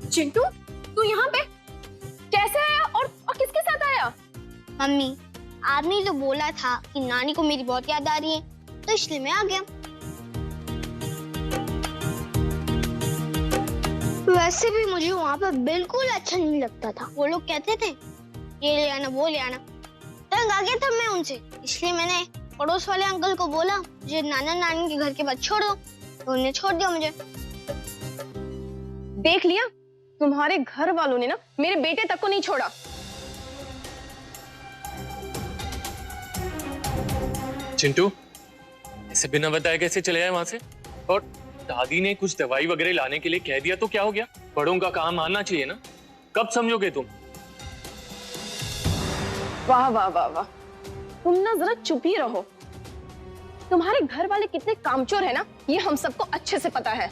चिंटू, तू यहाँ पे कैसे आया और किसके साथ आया? मम्मी, आपने तो बोला था कि नानी को मेरी बहुत याद आ रही है, तो इसलिए मैं आ गया। वैसे भी मुझे वहाँ पर बिल्कुल अच्छा नहीं लगता था। वो लोग कहते थे ये ले आना वो ले आना, तंग आ गया था मैं उनसे। इसलिए मैंने पड़ोस वाले अंकल को बोला मुझे नाना नानी के घर के बाद छोड़ दो, तो उन्होंने छोड़ दिया मुझे। देख लिया, तुम्हारे घर वालों ने ना मेरे बेटे तक को नहीं छोड़ा। चिंटू, ऐसे बिना बताए कैसे चले आए वहां से? और दादी ने कुछ दवाई वगैरह लाने के लिए कह दिया तो क्या हो गया? बड़ों का काम आना चाहिए ना। कब समझोगे तुम? वाह वाह वाह वाह, तुम ना जरा चुप ही रहो। तुम्हारे घर वाले कितने कामचोर है ना, ये हम सबको अच्छे से पता है।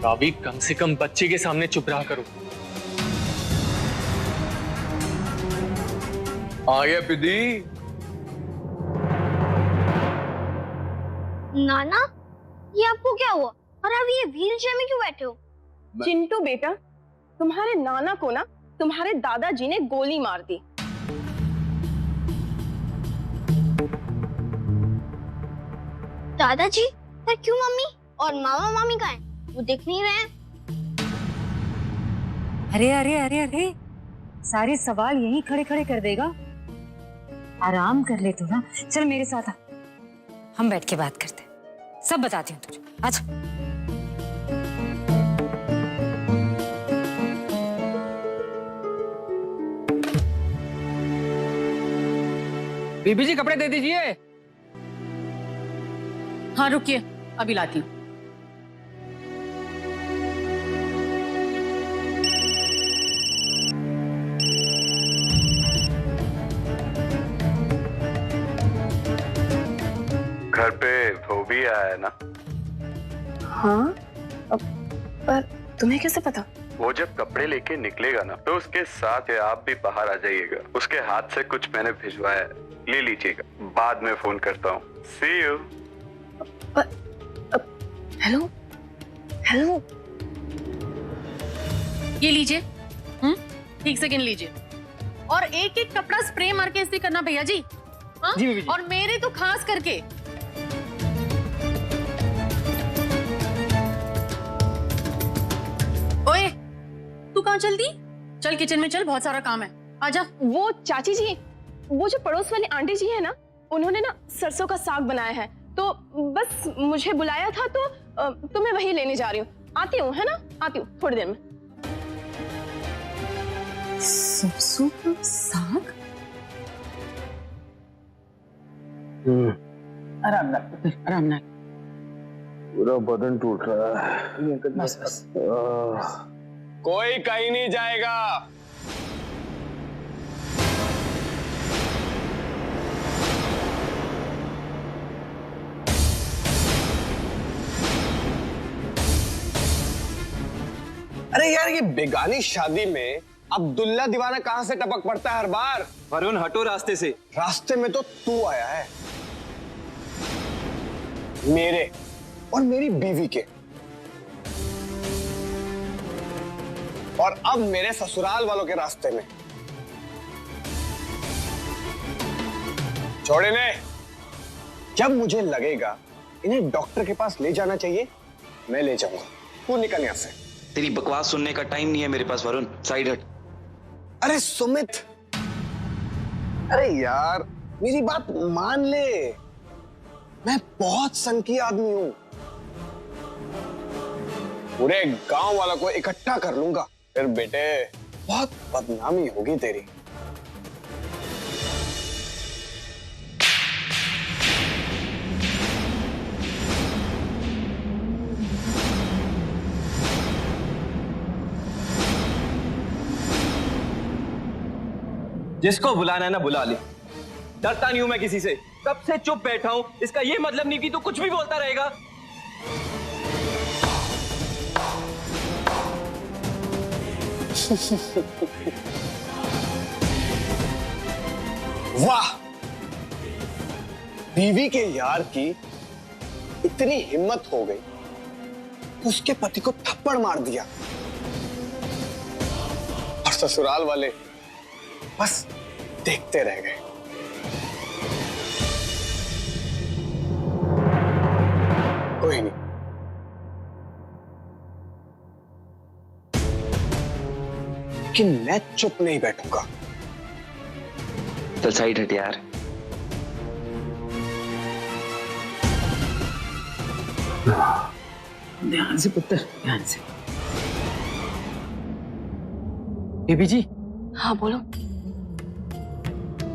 भाभी, कम से कम बच्चे के सामने चुप रहा करो। आ गया पिदी। नाना, ये आपको क्या हुआ और आप ये व्हीलचेयर में क्यों बैठे हो? चिंटू बेटा, तुम्हारे नाना को ना तुम्हारे दादाजी ने गोली मार दी। दादाजी? पर क्यों? मम्मी और मामा मामी कहाँ हैं? वो दिख नहीं रहे हैं। अरे अरे अरे अरे, सारे सवाल यहीं खड़े खड़े कर देगा। आराम कर ले तू ना। चल मेरे साथ आ, हम बैठ के बात करते हैं। सब बताती हूँ तुझे। अच्छा। बीबी जी कपड़े दे दीजिए। हाँ रुकिए, अभी लाती हूँ। घर पे धोबी आया है ना? हाँ, पर तुम्हें कैसे पता? वो जब कपड़े लेके निकलेगा ना, तो उसके साथ आप भी बाहर आ जाइएगा। उसके हाथ से कुछ मैंने भिजवाया है, ले लीजिएगा। बाद में फोन करता हूँ। सी यू। हेलो हेलो, ये लीजिए, ठीक से गिन लीजिए। और एक एक कपड़ा स्प्रे मार के इस्त्री करना भैया जी। हाँ? जी, जी। और मेरे तो खास करके। ओए, तू कहाँ चल दी? चल किचन में चल, बहुत सारा काम है। आजा। वो चाची जी, वो जो पड़ोस वाली आंटी जी है ना, उन्होंने ना सरसों का साग बनाया है, तो बस मुझे बुलाया था, तो मैं वही लेने जा रही हूँ। आती हूँ, है ना? आती हूँ थोड़ी देर में। सरसों का साग? आराम ना, आराम ना। पूरा बदन टूट रहा है। बस बस। कोई कहीं नहीं जाएगा। अरे यार, ये बेगानी शादी में अब्दुल्ला दीवाना कहां से टपक पड़ता है हर बार। वरुण, हटो रास्ते से। रास्ते में तो तू आया है, मेरे और मेरी बीवी के, और अब मेरे ससुराल वालों के रास्ते में। छोड़े ने, जब मुझे लगेगा इन्हें डॉक्टर के पास ले जाना चाहिए, मैं ले जाऊंगा। तू निकल यहां से। तेरी बकवास सुनने का टाइम नहीं है मेरे पास वरुण, साइड हट। अरे सुमित, अरे यार मेरी बात मान ले, मैं बहुत सनकी आदमी हूं। पूरे गांव वालों को इकट्ठा कर लूंगा, फिर बेटे बहुत बदनामी होगी तेरी। जिसको बुलाना है ना बुला ले। डरता नहीं हूं मैं किसी से, कब से चुप बैठा हूं। इसका ये मतलब नहीं कि तू कुछ भी बोलता रहेगा। वाह, बीवी के यार की इतनी हिम्मत हो गई उसके पति को थप्पड़ मार दिया और ससुराल वाले बस देखते रह गए। कोई नहीं, कि मैं चुप नहीं बैठूंगा। चल साइड हट यार। ध्यान से पुत्र, ध्यान से। बीबी जी, हाँ बोलो।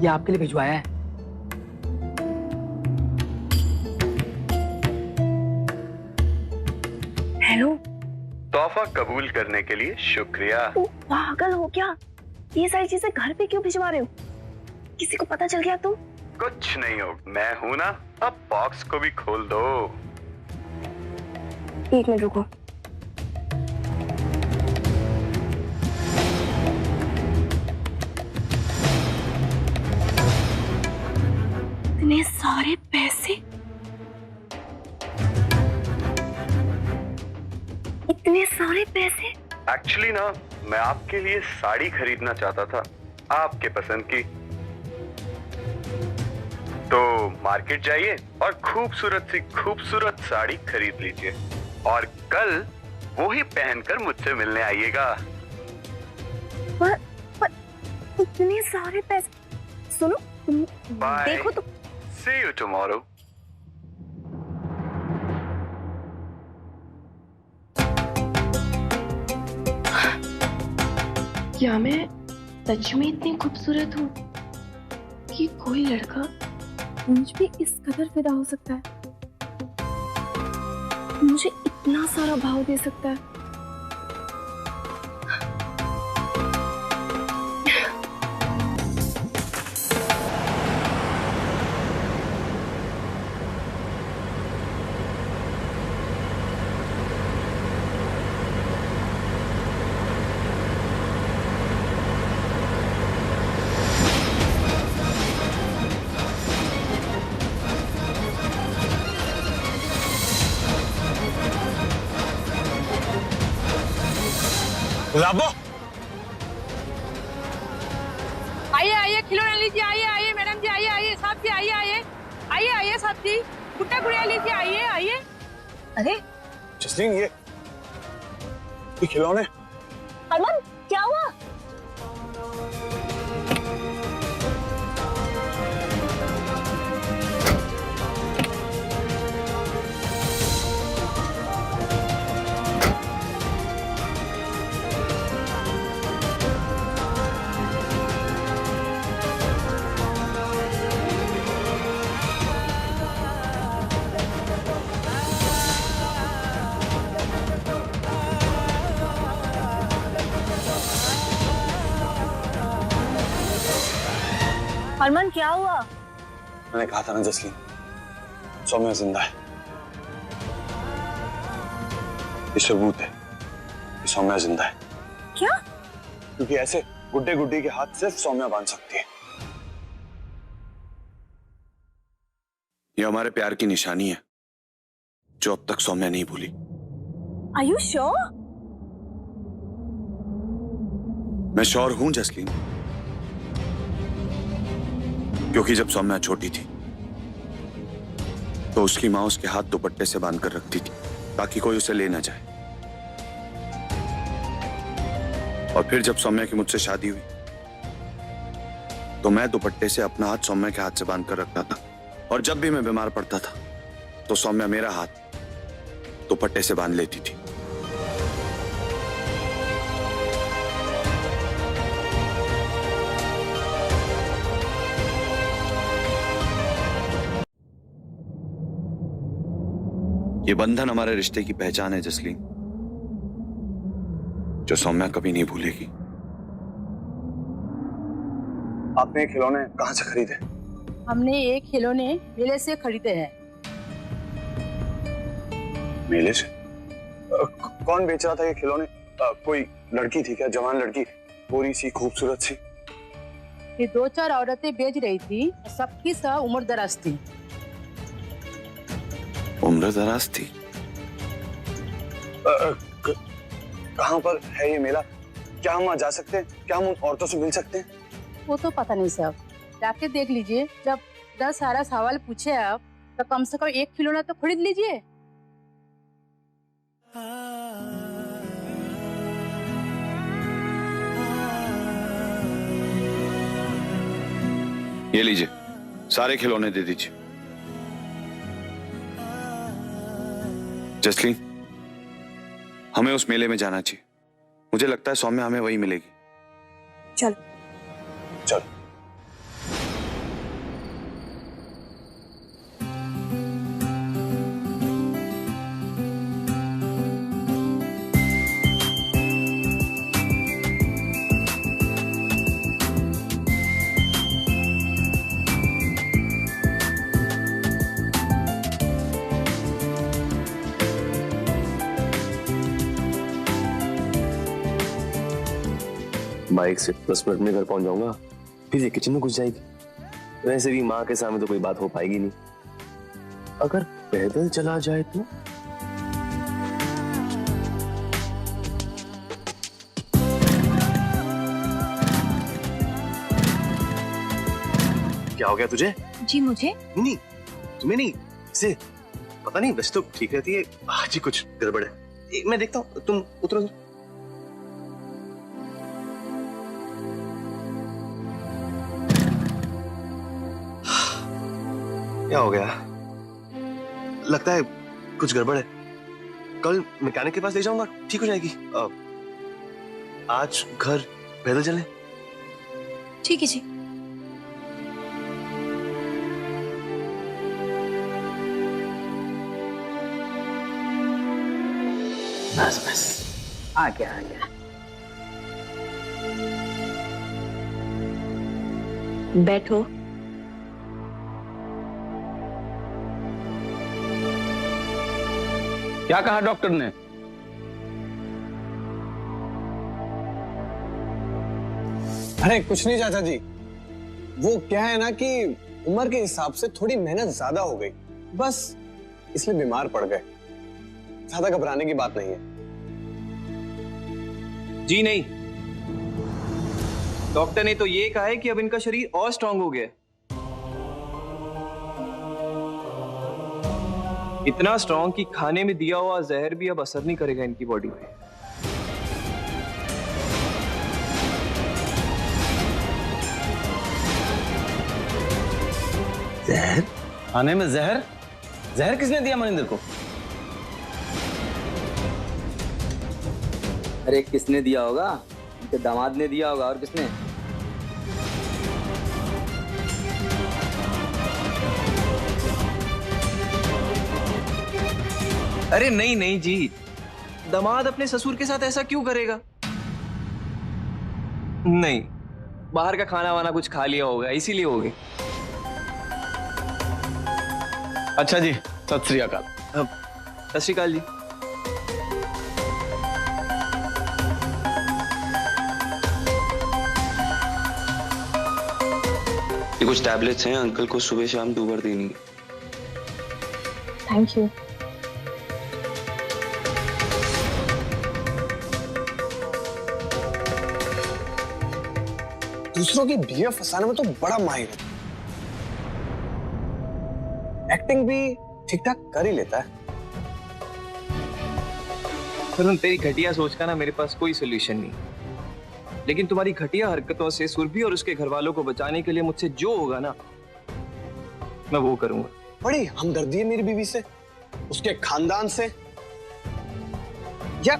ये आपके लिए भिजवाया है। हेलो। तोहफा कबूल करने के लिए शुक्रिया। तू पागल हो क्या? ये सारी चीजें घर पे क्यों भिजवा रहे हो? किसी को पता चल गया तो? कुछ नहीं हो, मैं हूं ना। अब बॉक्स को भी खोल दो। एक मिनट रुको। इतने सारे पैसे, इतने सारे पैसे। एक्चुअली ना, मैं आपके लिए साड़ी खरीदना चाहता था, आपके पसंद की। तो मार्केट जाइए और खूबसूरत साड़ी खरीद लीजिए और कल वो ही पहनकर मुझसे मिलने आइएगा। पर इतने सारे पैसे। सुनो, बाय। देखो तो। See you tomorrow. क्या मैं सच में इतनी खूबसूरत हूँ कि कोई लड़का मुझ पे इस कदर फिदा हो सकता है, मुझे इतना सारा भाव दे सकता है? लाबो, आइए आइए, खिलौना लीजिए। आइए आइए मैडम जी, आइए आइए साहब जी, आइए आइए आइए आइए साहब जी, गुड्डा गुड़िया लीजिए। आइए आइए। अरे जसलीन, ये खिलौने। अरमान, क्या हुआ? अरमान, क्या हुआ? मैंने कहा था ना जसलीन, सौम्या जिंदा है। ये सबूत है कि सौम्या जिंदा है। क्या? क्योंकि ऐसे गुड्डे गुड्डी के हाथ सिर्फ सौम्या बांध सकती है। ये हमारे प्यार की निशानी है जो अब तक सौम्या नहीं भूली। Are you sure? मैं श्योर हूं जसलीन, क्योंकि जब सौम्या छोटी थी तो उसकी मां उसके हाथ दुपट्टे से बांध कर रखती थी ताकि कोई उसे ले ना जाए। और फिर जब सौम्या की मुझसे शादी हुई तो मैं दुपट्टे से अपना हाथ सौम्या के हाथ से बांध कर रखता था, और जब भी मैं बीमार पड़ता था तो सौम्या मेरा हाथ दुपट्टे से बांध लेती थी। ये बंधन हमारे रिश्ते की पहचान है जसलीन, जो सौम्या कभी नहीं भूलेगी। आपने खिलौने कहां से खरीदे? हमने ये खिलौने मेले से खरीदे हैं। मेले से? कौन बेच रहा था ये खिलौने? कोई लड़की थी क्या? जवान लड़की, गोरी सी, खूबसूरत सी? ये 2-4 औरतें बेच रही थी, सबकी सब उम्र दराज थी। उम्र दराज थी? कहाँ पर है ये मेला? क्या हम वहाँ जा सकते हैं? क्या हम उन औरतों से मिल सकते हैं? वो तो पता नहीं साहब, जाके देख लीजिए। जब 10 सारा सवाल पूछे आप तो कम से कम एक खिलौना तो खरीद लीजिए। ये लीजिए, सारे खिलौने दे दीजिए। जसलीन, हमें उस मेले में जाना चाहिए। मुझे लगता है सौम्या हमें वही मिलेगी। चलो। चलो। बाइक से 10 मिनट में घर पहुंच जाऊंगा, फिर ये किचन में घुस जाएगी। वैसे भी माँ के सामने तो कोई बात हो पाएगी नहीं। अगर पैदल चला जाए तो? क्या हो गया तुझे? जी मुझे? नहीं, तुम्हें नहीं, इसे पता नहीं। वैसे तो ठीक रहती है, आज ही कुछ गड़बड़ है। मैं देखता हूँ, तुम उतरो। क्या हो गया? लगता है कुछ गड़बड़ है। कल मैकेनिक के पास ले जाऊंगा, ठीक हो जाएगी। आज घर पैदल चलें? ठीक है जी। बस बस, आ गया आ गया। बैठो। क्या कहा डॉक्टर ने? अरे कुछ नहीं चाचा जी, वो क्या है ना कि उम्र के हिसाब से थोड़ी मेहनत ज्यादा हो गई, बस इसलिए बीमार पड़ गए। ज्यादा घबराने की बात नहीं है। जी नहीं, डॉक्टर ने तो ये कहा है कि अब इनका शरीर और स्ट्रांग हो गया है। इतना स्ट्रांग कि खाने में दिया हुआ जहर भी अब असर नहीं करेगा इनकी बॉडी पे। जहर? खाने में जहर? जहर किसने दिया मनिंदर को? अरे किसने दिया होगा? उनके दामाद ने दिया होगा, और किसने? अरे नहीं नहीं जी, दामाद अपने ससुर के साथ ऐसा क्यों करेगा? नहीं, बाहर का खाना वाना कुछ खा लिया होगा, इसीलिए हो गई। अच्छा जी, सत श्री अकाल। सत श्री अकाल जी। ये कुछ टैबलेट्स हैं, अंकल को सुबह शाम 2 बार देनी है। Thank you. दूसरों की बीवी फंसाने में तो बड़ा माहिर है। एक्टिंग भी ठीक ठाक कर ही लेता है। वरुण, तेरी घटिया सोच का ना मेरे पास कोई सोल्यूशन नहीं, लेकिन तुम्हारी घटिया हरकतों से सुरभि और उसके घर वालों को बचाने के लिए मुझसे जो होगा ना, मैं वो करूंगा। बड़ी हमदर्दी है मेरी बीवी से, उसके खानदान से। यार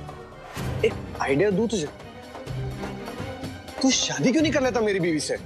एक आइडिया दूं तुझे, तू शादी क्यों नहीं कर लेता मेरी बीवी से?